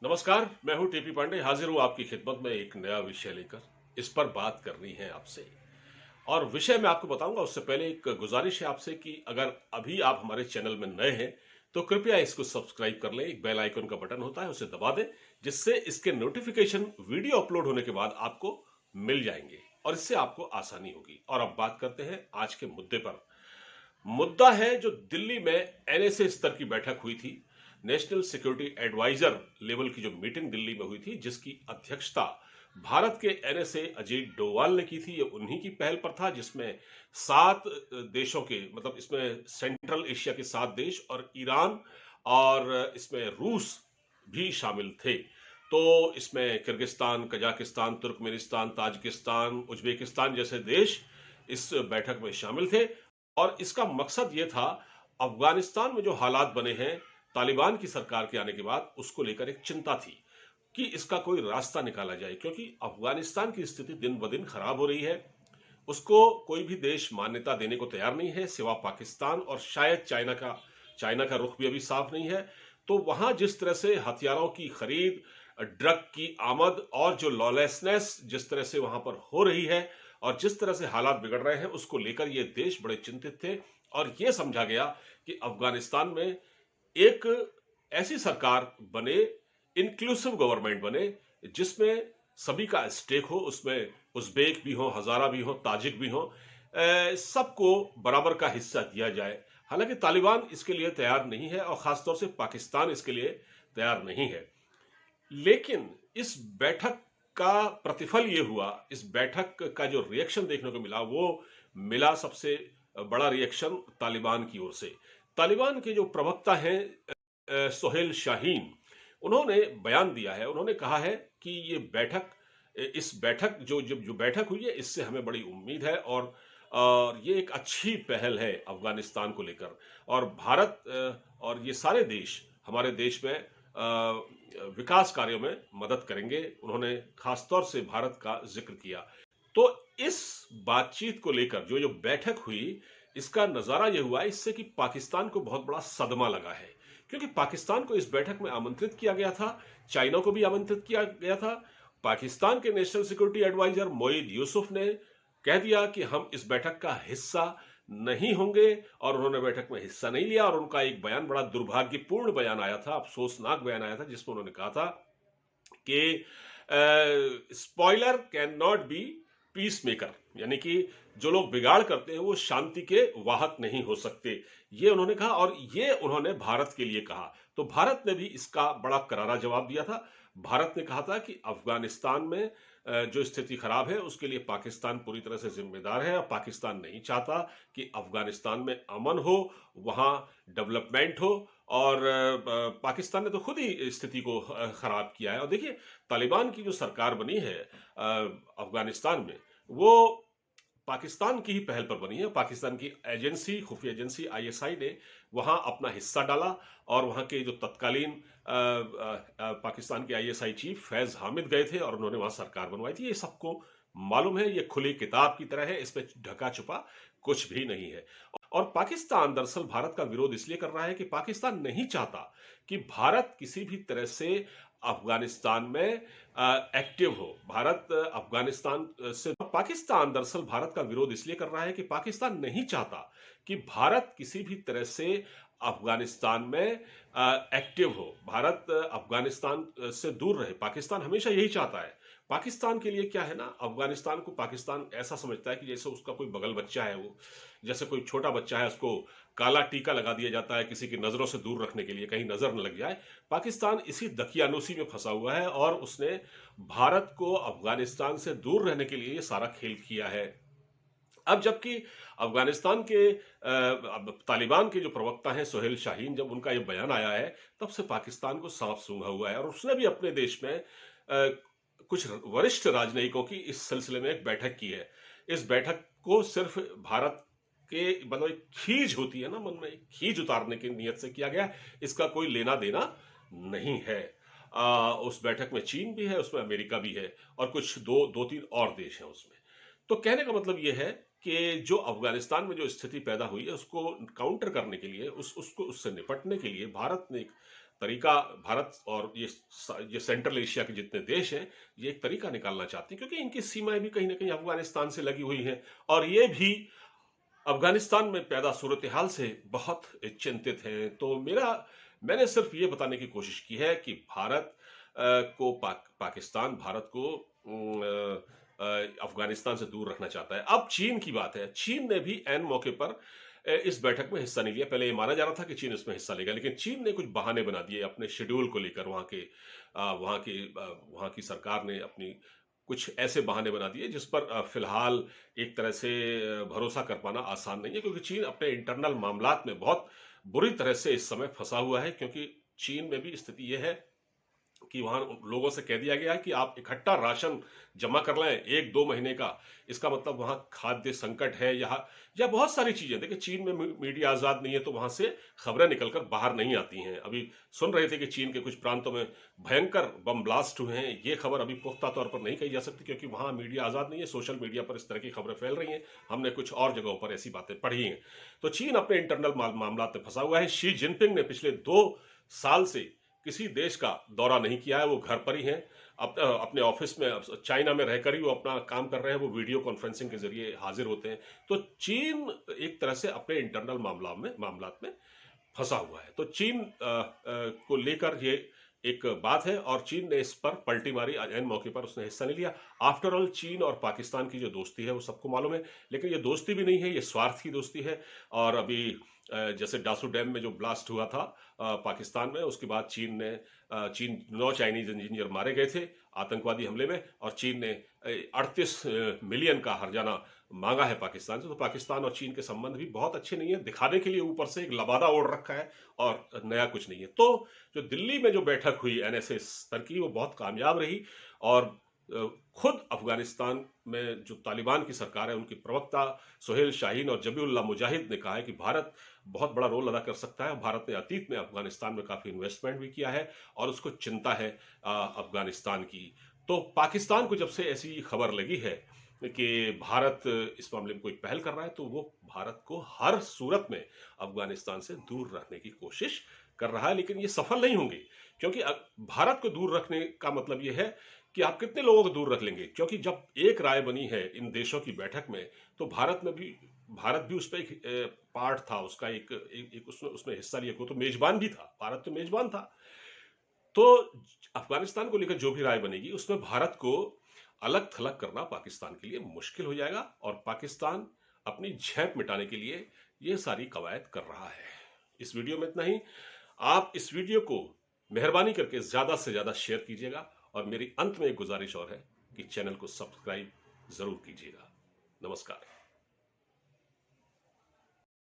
नमस्कार, मैं हूं टीपी पांडे, हाजिर हूं आपकी खिदमत में एक नया विषय लेकर। इस पर बात करनी है आपसे और विषय मैं आपको बताऊंगा उससे पहले एक गुजारिश है आपसे कि अगर अभी आप हमारे चैनल में नए हैं तो कृपया इसको सब्सक्राइब कर लें। एक बेल आइकन का बटन होता है, उसे दबा दें, जिससे इसके नोटिफिकेशन वीडियो अपलोड होने के बाद आपको मिल जाएंगे और इससे आपको आसानी होगी। और अब बात करते हैं आज के मुद्दे पर। मुद्दा है जो दिल्ली में एनएसए स्तर की बैठक हुई थी। नेशनल सिक्योरिटी एडवाइजर लेवल की जो मीटिंग दिल्ली में हुई थी, जिसकी अध्यक्षता भारत के एनएसए अजीत डोवाल ने की थी। ये उन्हीं की पहल पर था, जिसमें 7 देशों के, मतलब इसमें सेंट्रल एशिया के 7 देश और ईरान और इसमें रूस भी शामिल थे। तो इसमें Kyrgyzstan, Kazakhstan, Turkmenistan, Tajikistan, Uzbekistan जैसे देश इस बैठक में शामिल थे। और इसका मकसद ये था, अफगानिस्तान में जो हालात बने हैं तालिबान की सरकार के आने के बाद, उसको लेकर एक चिंता थी कि इसका कोई रास्ता निकाला जाए, क्योंकि अफगानिस्तान की स्थिति दिन ब दिन खराब हो रही है। उसको कोई भी देश मान्यता देने को तैयार नहीं है सिवा पाकिस्तान, और शायद चाइना का रुख भी अभी साफ नहीं है। तो वहां जिस तरह से हथियारों की खरीद, ड्रग की आमद और जो लॉलेसनेस जिस तरह से वहां पर हो रही है और जिस तरह से हालात बिगड़ रहे हैं, उसको लेकर ये देश बड़े चिंतित थे। और ये समझा गया कि अफगानिस्तान में एक ऐसी सरकार बने, इंक्लूसिव गवर्नमेंट बने, जिसमें सभी का स्टेक हो। उसमें उज़्बेक भी हो, हज़ारा भी हो, ताजिक भी हो, सबको बराबर का हिस्सा दिया जाए। हालांकि तालिबान इसके लिए तैयार नहीं है और खासतौर से पाकिस्तान इसके लिए तैयार नहीं है। लेकिन इस बैठक का प्रतिफल ये हुआ, इस बैठक का जो रिएक्शन देखने को मिला, वो मिला सबसे बड़ा रिएक्शन तालिबान की ओर से। तालिबान के जो प्रवक्ता हैं सोहेल शाहीन, उन्होंने बयान दिया है। उन्होंने कहा है कि ये बैठक, इस बैठक जो बैठक हुई है, इससे हमें बड़ी उम्मीद है और ये एक अच्छी पहल है अफगानिस्तान को लेकर। और भारत और ये सारे देश हमारे देश में विकास कार्यों में मदद करेंगे। उन्होंने खासतौर से भारत का जिक्र किया। तो इस बातचीत को लेकर जो जो बैठक हुई, इसका नजारा यह हुआ इससे कि पाकिस्तान को बहुत बड़ा सदमा लगा है, क्योंकि पाकिस्तान को इस बैठक में आमंत्रित किया गया था, चाइना को भी आमंत्रित किया गया था। पाकिस्तान के national security adviser Moeed Yusuf ने कह दिया कि हम इस बैठक का हिस्सा नहीं होंगे, और उन्होंने बैठक में हिस्सा नहीं लिया। और उनका एक बयान, बड़ा दुर्भाग्यपूर्ण बयान आया था, अफसोसनाक बयान आया था, जिसमें उन्होंने कहा था कि spoiler can not be peace maker, यानी कि जो लोग बिगाड़ करते हैं वो शांति के वाहक नहीं हो सकते, ये उन्होंने कहा। और ये उन्होंने भारत के लिए कहा। तो भारत ने भी इसका बड़ा करारा जवाब दिया था। भारत ने कहा था कि अफगानिस्तान में जो स्थिति खराब है उसके लिए पाकिस्तान पूरी तरह से जिम्मेदार है, और पाकिस्तान नहीं चाहता कि अफगानिस्तान में अमन हो, वहां डेवलपमेंट हो। और पाकिस्तान ने तो खुद ही स्थिति को खराब किया है। और देखिए, तालिबान की जो सरकार बनी है अफगानिस्तान में, वो पाकिस्तान की ही पहल पर बनी है। पाकिस्तान की एजेंसी, खुफिया एजेंसी आईएसआई ने वहां अपना हिस्सा डाला, और वहां के जो तत्कालीन पाकिस्तान के आईएसआई चीफ फैज हामिद गए थे और उन्होंने वहां सरकार बनवाई थी। ये सबको मालूम है, ये खुली किताब की तरह है, इसमें ढका छुपा कुछ भी नहीं है। और पाकिस्तान दरअसल भारत का विरोध इसलिए कर रहा है कि पाकिस्तान नहीं चाहता कि भारत किसी भी तरह से अफगानिस्तान में एक्टिव हो। भारत अफगानिस्तान से, पाकिस्तान दरअसल भारत का विरोध इसलिए कर रहा है कि पाकिस्तान नहीं चाहता कि भारत किसी भी तरह से अफगानिस्तान में एक्टिव हो। भारत अफगानिस्तान से दूर रहे, पाकिस्तान हमेशा यही चाहता है। पाकिस्तान के लिए क्या है ना, अफगानिस्तान को पाकिस्तान ऐसा समझता है कि जैसे उसका कोई बगल बच्चा है, वो जैसे कोई छोटा बच्चा है, उसको काला टीका लगा दिया जाता है किसी की नजरों से दूर रखने के लिए, कहीं नजर न लग जाए। पाकिस्तान इसी दकियानूसी में फंसा हुआ है और उसने भारत को अफगानिस्तान से दूर रहने के लिए ये सारा खेल किया है। अब जबकि अफगानिस्तान के तालिबान के जो प्रवक्ता हैं सोहेल शाहीन, जब उनका ये बयान आया है, तब से पाकिस्तान को सांप सूंघा हुआ है। और उसने भी अपने देश में कुछ वरिष्ठ राजनयिकों की इस सिलसिले में एक बैठक की है। इस बैठक को सिर्फ भारत के, मतलब एक खीज होती है ना मन में, एक खीज उतारने की नीयत से किया गया। इसका कोई लेना देना नहीं है। उस बैठक में चीन भी है, उसमें अमेरिका भी है, और कुछ दो तीन और देश हैं उसमें। तो कहने का मतलब यह है कि जो अफगानिस्तान में जो स्थिति पैदा हुई है, उसको काउंटर करने के लिए, उसको उससे निपटने के लिए भारत ने एक तरीका भारत और ये सेंट्रल एशिया के जितने देश हैं, ये एक तरीका निकालना चाहते हैं, क्योंकि इनकी सीमाएं भी कहीं ना कहीं अफगानिस्तान से लगी हुई हैं और ये भी अफगानिस्तान में पैदा सूरत हाल से बहुत चिंतित हैं। तो मैंने सिर्फ ये बताने की कोशिश की है कि भारत को पाकिस्तान भारत को अफगानिस्तान से दूर रखना चाहता है। अब चीन की बात है, चीन ने भी ऐन मौके पर इस बैठक में हिस्सा नहीं लिया। पहले ये माना जा रहा था कि चीन इसमें हिस्सा लेगा, लेकिन चीन ने कुछ बहाने बना दिए अपने शेड्यूल को लेकर। वहां की सरकार ने अपनी कुछ ऐसे बहाने बना दिए जिस पर फिलहाल एक तरह से भरोसा कर पाना आसान नहीं है, क्योंकि चीन अपने इंटरनल मामलात में बहुत बुरी तरह से इस समय फंसा हुआ है। क्योंकि चीन में भी स्थिति यह है कि वहां लोगों से कह दिया गया है कि आप इकट्ठा राशन जमा कर लें 1-2 महीने का। इसका मतलब वहां खाद्य संकट है, या बहुत सारी चीजें। देखिए, चीन में मीडिया आजाद नहीं है, तो वहां से खबरें निकलकर बाहर नहीं आती हैं। अभी सुन रहे थे कि चीन के कुछ प्रांतों में भयंकर बम ब्लास्ट हुए हैं। ये खबर अभी पुख्ता तौर पर नहीं कही जा सकती, क्योंकि वहां मीडिया आजाद नहीं है। सोशल मीडिया पर इस तरह की खबरें फैल रही हैं। हमने कुछ और जगहों पर ऐसी बातें पढ़ी हैं। तो चीन अपने इंटरनल मामला में फंसा हुआ है। शी जिनपिंग ने पिछले 2 साल से किसी देश का दौरा नहीं किया है। वो घर पर ही हैं, अपने ऑफिस में चाइना में रहकर ही वो अपना काम कर रहे हैं। वो वीडियो कॉन्फ्रेंसिंग के जरिए हाजिर होते हैं। तो चीन एक तरह से अपने इंटरनल मामलात में फंसा हुआ है। तो चीन को लेकर ये एक बात है, और चीन ने इस पर पलटी मारी। ऐन मौके पर उसने हिस्सा नहीं लिया। आफ्टर ऑल, चीन और पाकिस्तान की जो दोस्ती है वो सबको मालूम है, लेकिन ये दोस्ती भी नहीं है, ये स्वार्थ की दोस्ती है। और अभी जैसे डासू डैम में जो ब्लास्ट हुआ था पाकिस्तान में, उसके बाद 9 चाइनीज इंजीनियर मारे गए थे आतंकवादी हमले में, और चीन ने 38 मिलियन का हर्जाना मांगा है पाकिस्तान से। तो पाकिस्तान और चीन के संबंध भी बहुत अच्छे नहीं है। दिखाने के लिए ऊपर से एक लबादा ओढ़ रखा है और नया कुछ नहीं है। तो जो दिल्ली में जो बैठक हुई एनएसए स्तर की, वो बहुत कामयाब रही। और खुद अफगानिस्तान में जो तालिबान की सरकार है, उनकी प्रवक्ता सुहेल शाहीन और जबीउल्लाह मुजाहिद ने कहा है कि भारत बहुत बड़ा रोल अदा कर सकता है। भारत ने अतीत में अफगानिस्तान में काफी इन्वेस्टमेंट भी किया है और उसको चिंता है अफगानिस्तान की। तो पाकिस्तान को जब से ऐसी खबर लगी है कि भारत इस मामले में कोई पहल कर रहा है, तो वो भारत को हर सूरत में अफगानिस्तान से दूर रखने की कोशिश कर रहा है। लेकिन ये सफल नहीं होंगे, क्योंकि भारत को दूर रखने का मतलब ये है कि आप कितने लोगों को दूर रख लेंगे। क्योंकि जब एक राय बनी है इन देशों की बैठक में, तो भारत भी उस पर एक पार्ट था, उसका एक उसमें हिस्सा लिया। तो मेजबान भी था, भारत तो मेजबान था। तो अफगानिस्तान को लेकर जो भी राय बनेगी, उसमें भारत को अलग थलग करना पाकिस्तान के लिए मुश्किल हो जाएगा, और पाकिस्तान अपनी झेप मिटाने के लिए ये सारी कवायद कर रहा है। इस वीडियो में इतना ही। आप इस वीडियो को मेहरबानी करके ज्यादा से ज्यादा शेयर कीजिएगा, और मेरी अंत में एक गुजारिश और है कि चैनल को सब्सक्राइब जरूर कीजिएगा। नमस्कार।